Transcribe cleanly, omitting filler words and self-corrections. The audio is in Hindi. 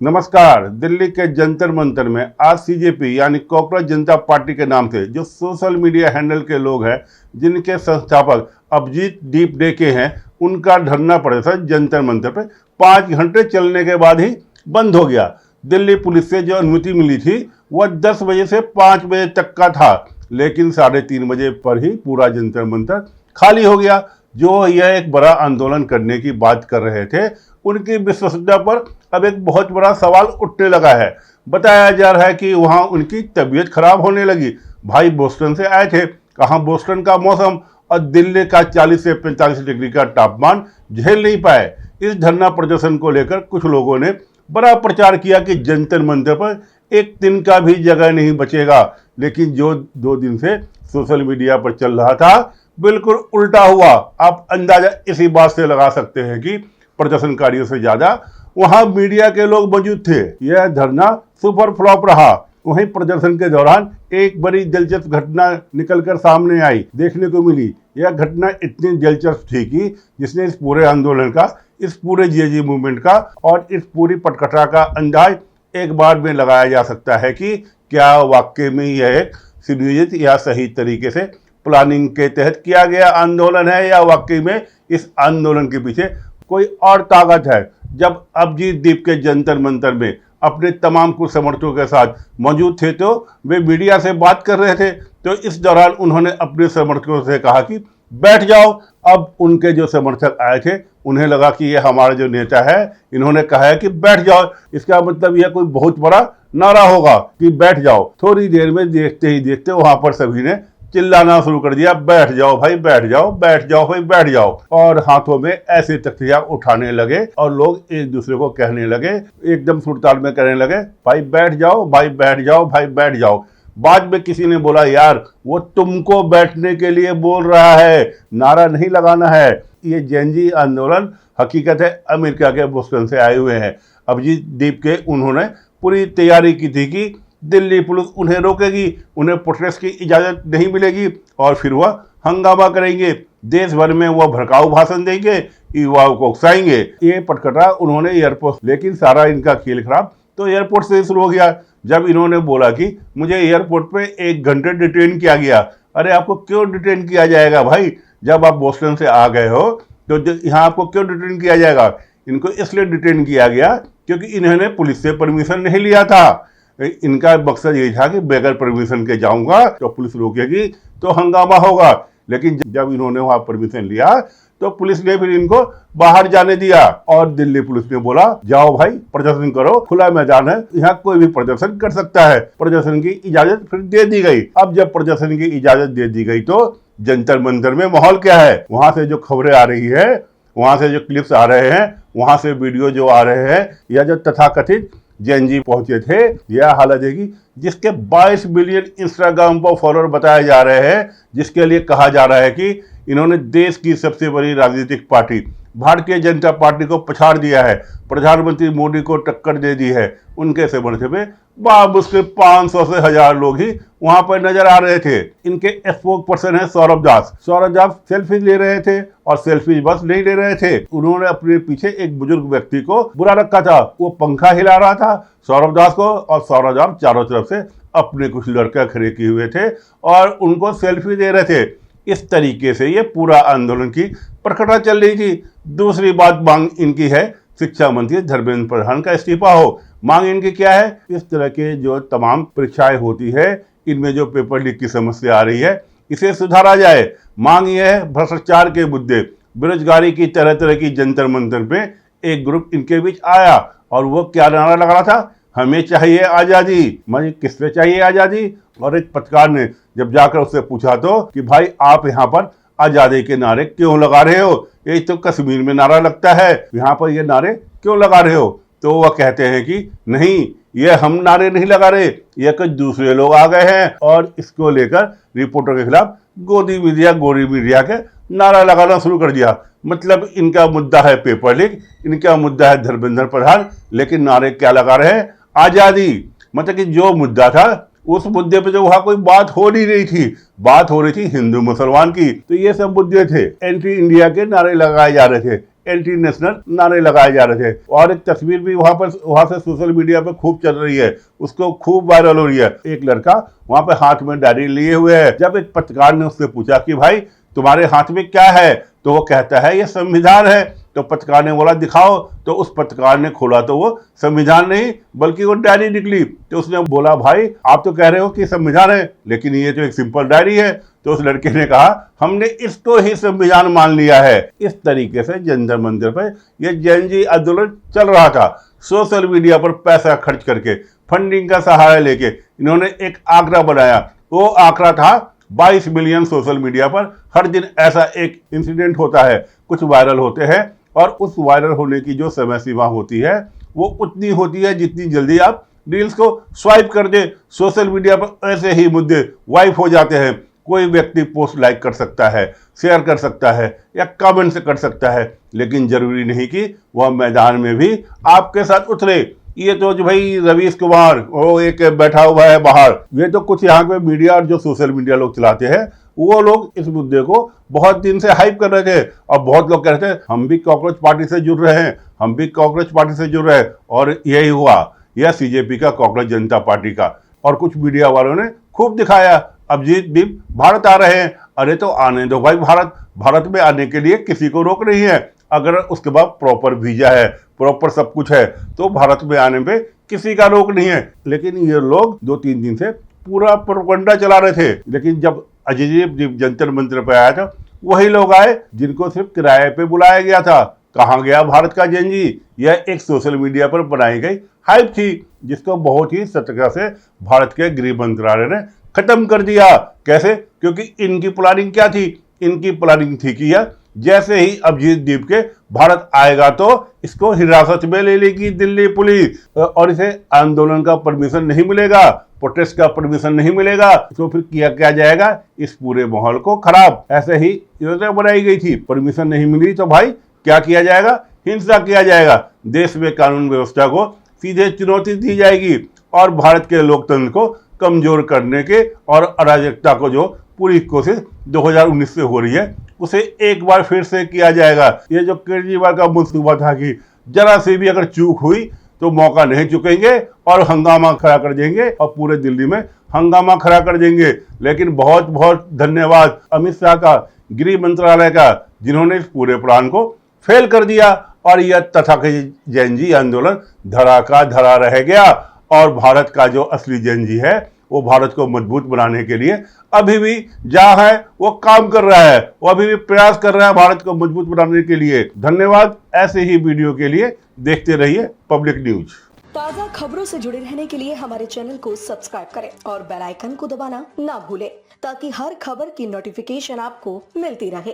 नमस्कार। दिल्ली के जंतर मंतर में आज सीजेपी यानी कॉकरोच जनता पार्टी के नाम से जो सोशल मीडिया हैंडल के लोग हैं, जिनके संस्थापक अभिजीत दीप के हैं, उनका धरना प्रदर्शन जंतर मंतर पे 5 घंटे चलने के बाद ही बंद हो गया। दिल्ली पुलिस से जो अनुमति मिली थी वह 10 बजे से 5 बजे तक का था, लेकिन 3:30 बजे पर ही पूरा जंतर मंतर खाली हो गया। जो यह एक बड़ा आंदोलन करने की बात कर रहे थे, उनकी विश्वसनीयता पर अब एक बहुत बड़ा सवाल उठने लगा है। बताया जा रहा है कि वहां उनकी तबीयत खराब होने लगी। भाई बोस्टन से आए थे, कहाँ बोस्टन का मौसम और दिल्ली का 40 से 45 डिग्री का तापमान झेल नहीं पाए। इस धरना प्रदर्शन को लेकर कुछ लोगों ने बड़ा प्रचार किया कि जंतर मंतर पर एक दिन का भी जगह नहीं बचेगा, लेकिन जो 2 दिन से सोशल मीडिया पर चल रहा था, बिल्कुल उल्टा हुआ। आप अंदाजा इसी बात से लगा सकते हैं कि प्रदर्शनकारियों से ज्यादा वहां मीडिया के लोग मौजूद थे। यह धरना सुपर फ्लॉप रहा। वहीं प्रदर्शन के दौरान एक बड़ी दिलचस्प घटना निकलकर सामने आई, देखने को मिली। यह घटना इतनी दिलचस्प थी कि जिसने इस पूरे आंदोलन का, इस पूरे जीएजी मूवमेंट का और इस पूरी पटकथा का अंदाज एक बार में लगाया जा सकता है कि क्या वाकई में यह एक सुनियोजित या सही तरीके से प्लानिंग के तहत किया गया आंदोलन है, या वाकई में इस आंदोलन के पीछे कोई और ताकत है। जब अभिजीत दीप के जंतर मंतर में अपने तमाम कुछ समर्थकों के साथ मौजूद थे तो वे मीडिया से बात कर रहे थे, तो इस दौरान उन्होंने अपने समर्थकों से कहा कि बैठ जाओ। अब उनके जो समर्थक आए थे, उन्हें लगा कि ये हमारा जो नेता है, इन्होंने कहा है कि बैठ जाओ, इसका मतलब यह कोई बहुत बड़ा नारा होगा कि बैठ जाओ। थोड़ी देर में देखते ही देखते वहां पर सभी ने चिल्लाना शुरू कर दिया, बैठ जाओ भाई, बैठ जाओ, बैठ जाओ भाई, बैठ जाओ। और हाथों में ऐसे तख्तियां उठाने लगे और लोग एक दूसरे को कहने लगे, एकदम सुरताल में कहने लगे, भाई बैठ जाओ, भाई बैठ जाओ, भाई बैठ जाओ। बाद में किसी ने बोला, यार वो तुमको बैठने के लिए बोल रहा है, नारा नहीं लगाना है। ये जेनजी आंदोलन हकीकत है अमेरिका के बोस्टन से आए हुए हैं। अभिजीत दीप के उन्होंने पूरी तैयारी की थी कि दिल्ली पुलिस उन्हें रोकेगी, उन्हें प्रोटेस्ट की इजाज़त नहीं मिलेगी और फिर वह हंगामा करेंगे, देश भर में वह भड़काऊ भाषण देंगे, युवाओं को उकसाएंगे। ये पटकथा उन्होंने एयरपोर्ट, लेकिन सारा इनका खेल खराब तो एयरपोर्ट से शुरू हो गया। जब इन्होंने बोला कि मुझे एयरपोर्ट पे 1 घंटे डिटेन किया गया। अरे आपको क्यों डिटेन किया जाएगा भाई? जब आप बोस्टन से आ गए हो तो यहाँ आपको क्यों डिटेन किया जाएगा? इनको इसलिए डिटेन किया गया क्योंकि इन्होंने पुलिस से परमिशन नहीं लिया था। इनका मकसद यही था कि बगैर परमिशन के जाऊंगा तो पुलिस रोकेगी तो हंगामा होगा। लेकिन जब इन्होंने वहां परमिशन लिया तो पुलिस ने फिर इनको बाहर जाने दिया और दिल्ली पुलिस ने बोला, जाओ भाई प्रदर्शन करो, खुला मैदान है, यहाँ कोई भी प्रदर्शन कर सकता है। प्रदर्शन की इजाजत फिर दे दी गई। अब जब प्रदर्शन की इजाजत दे दी गई तो जंतर मंतर में माहौल क्या है? वहां से जो खबरें आ रही है, वहां से जो क्लिप्स आ रहे हैं, वहां से वीडियो जो आ रहे हैं, या जो तथाकथित जेनजी पहुंचे थे, यह हालत है कि जिसके 22 मिलियन इंस्टाग्राम पर फॉलोअर बताए जा रहे हैं, जिसके लिए कहा जा रहा है कि इन्होंने देश की सबसे बड़ी राजनीतिक पार्टी भारतीय जनता पार्टी को पछाड़ दिया है, प्रधानमंत्री मोदी को टक्कर दे दी है, उनके समर्थन में मुश्किल 500 से 1000 लोग ही वहां पर नजर आ रहे थे। इनके स्पोक पर्सन है सौरभ दास। सौरभ दास सेल्फी ले रहे थे और सेल्फी बस नहीं ले रहे थे, उन्होंने अपने पीछे एक बुजुर्ग व्यक्ति को बुला रखा था, वो पंखा हिला रहा था सौरभ दास को, और सौरभ दास चारों तरफ से अपने कुछ लड़के खड़े किए हुए थे और उनको सेल्फी दे रहे थे। इस तरीके से ये पूरा आंदोलन की प्रकटना चल रही थी। दूसरी बात मांग इनकी है शिक्षा मंत्री धर्मेंद्र प्रधान का इस्तीफा हो। मांग इनकी क्या है? इस तरह के जो तमाम परीक्षाएं होती है, इनमें जो पेपर लीक की समस्या आ रही है, इसे सुधारा जाए। मांग यह है भ्रष्टाचार के मुद्दे, बेरोजगारी की तरह तरह की जंतर मंतर में एक ग्रुप इनके बीच आया और वो क्या नारा लगा रहा था, हमें चाहिए आज़ादी। मैं किससे चाहिए आज़ादी? और एक पत्रकार ने जब जाकर उससे पूछा तो कि भाई आप यहाँ पर आज़ादी के नारे क्यों लगा रहे हो? ये तो कश्मीर में नारा लगता है, यहाँ पर ये नारे क्यों लगा रहे हो? तो वह कहते हैं कि नहीं, ये हम नारे नहीं लगा रहे, ये कुछ दूसरे लोग आ गए हैं और इसको लेकर रिपोर्टर के खिलाफ गोदी मीडिया के नारा लगाना शुरू कर दिया। मतलब इनका मुद्दा है पेपर लीक, इनका मुद्दा है धर्मेंद्र प्रधान, लेकिन नारे क्या लगा रहे हैं? आज़ादी। मतलब कि जो मुद्दा था उस मुद्दे पे जो वहां कोई बात हो नहीं रही थी, बात हो रही थी हिंदू मुसलमान की, तो ये सब मुद्दे थे। एंटी इंडिया के नारे लगाए जा रहे थे, एंटी नेशनल नारे लगाए जा रहे थे। और एक तस्वीर भी वहां से सोशल मीडिया पे खूब चल रही है, उसको खूब वायरल हो रही है। एक लड़का वहां पे हाथ में डायरी लिए हुए है। जब एक पत्रकार ने उससे पूछा कि भाई तुम्हारे हाथ में क्या है, तो वो कहता है ये संविधान है। तो पत्रकार ने बोला दिखाओ, तो उस पत्रकार ने खोला तो वो संविधान नहीं बल्कि वो डायरी निकली। तो उसने बोला भाई आप तो कह रहे हो कि संविधान है, लेकिन ये तो एक सिंपल डायरी है। तो उस लड़के ने कहा हमने इसको ही संविधान मान लिया है। इस तरीके से जंतर मंतर पर यह जैन जी आंदोलन चल रहा था। सोशल मीडिया पर पैसा खर्च करके, फंडिंग का सहारा लेके इन्होंने एक आंकड़ा बनाया। वो आंकड़ा था 22 मिलियन। सोशल मीडिया पर हर दिन ऐसा एक इंसिडेंट होता है, कुछ वायरल होते हैं, और उस वायरल होने की जो समय सीमा होती है वो उतनी होती है जितनी जल्दी आप रील्स को स्वाइप कर दे। सोशल मीडिया पर ऐसे ही मुद्दे वाइप हो जाते हैं। कोई व्यक्ति पोस्ट लाइक कर सकता है, शेयर कर सकता है या कमेंट कर सकता है, लेकिन जरूरी नहीं कि वह मैदान में भी आपके साथ उतरे। ये तो जो भाई रवीश कुमार वो एक बैठा हुआ है बाहर, ये तो कुछ यहाँ पे मीडिया और जो सोशल मीडिया लोग चलाते हैं वो लोग इस मुद्दे को बहुत दिन से हाइप कर रहे थे। और बहुत लोग कह रहे थे हम भी कॉकरोच पार्टी से जुड़ रहे हैं, हम भी कॉकरोच पार्टी से जुड़ रहे हैं, और यही हुआ। यह सीजेपी का कॉकरोच जनता पार्टी का। और कुछ मीडिया वालों ने खूब दिखाया अभिजीत दीप भारत आ रहे हैं। अरे तो आने दो भाई, भारत में आने के लिए किसी को रोक नहीं है। अगर उसके बाद प्रॉपर वीजा है, प्रॉपर सब कुछ है, तो भारत में आने पे किसी का रोक नहीं है। लेकिन ये लोग 2-3 दिन से पूरा प्रोपगंडा चला रहे थे। लेकिन जब अजय जंतर मंतर पे आया था, वही लोग आए जिनको सिर्फ किराए पे बुलाया गया था। कहाँ गया भारत का जैन जी? यह एक सोशल मीडिया पर बनाई गई हाइप थी, जिसको बहुत ही सतर्कता से भारत के गृह मंत्रालय ने खत्म कर दिया। कैसे? क्योंकि इनकी प्लानिंग क्या थी? इनकी प्लानिंग थी कि यह जैसे ही अभिजीत दीप के भारत आएगा तो इसको हिरासत में ले लेगी दिल्ली पुलिस, और इसे आंदोलन का परमिशन नहीं मिलेगा, प्रोटेस्ट का परमिशन नहीं मिलेगा। तो फिर किया क्या जाएगा? इस पूरे माहौल को खराब। ऐसे ही योजना बनाई गई थी। परमिशन नहीं मिली तो भाई क्या किया जाएगा? हिंसा किया जाएगा। देश में कानून व्यवस्था को सीधे चुनौती दी जाएगी और भारत के लोकतंत्र को कमजोर करने के और अराजकता को जो पूरी कोशिश 2019 से हो रही है उसे एक बार फिर से किया जाएगा। ये जो केजरीवाल का मंसूबा था कि जरा से भी अगर चूक हुई तो मौका नहीं चुकेंगे और हंगामा खड़ा कर देंगे, और पूरे दिल्ली में हंगामा खड़ा कर देंगे। लेकिन बहुत बहुत धन्यवाद अमित शाह का, गृह मंत्रालय का, जिन्होंने इस पूरे प्लान को फेल कर दिया और यह तथाकथित जैन जी आंदोलन धरा का धरा रह गया। और भारत का जो असली जैन जी है वो भारत को मजबूत बनाने के लिए अभी भी जहां है वो काम कर रहा है, वो अभी भी प्रयास कर रहा है भारत को मजबूत बनाने के लिए। धन्यवाद। ऐसे ही वीडियो के लिए देखते रहिए पब्लिक न्यूज। ताज़ा खबरों से जुड़े रहने के लिए हमारे चैनल को सब्सक्राइब करें और बेल आइकन को दबाना ना भूलें, ताकि हर खबर की नोटिफिकेशन आपको मिलती रहे।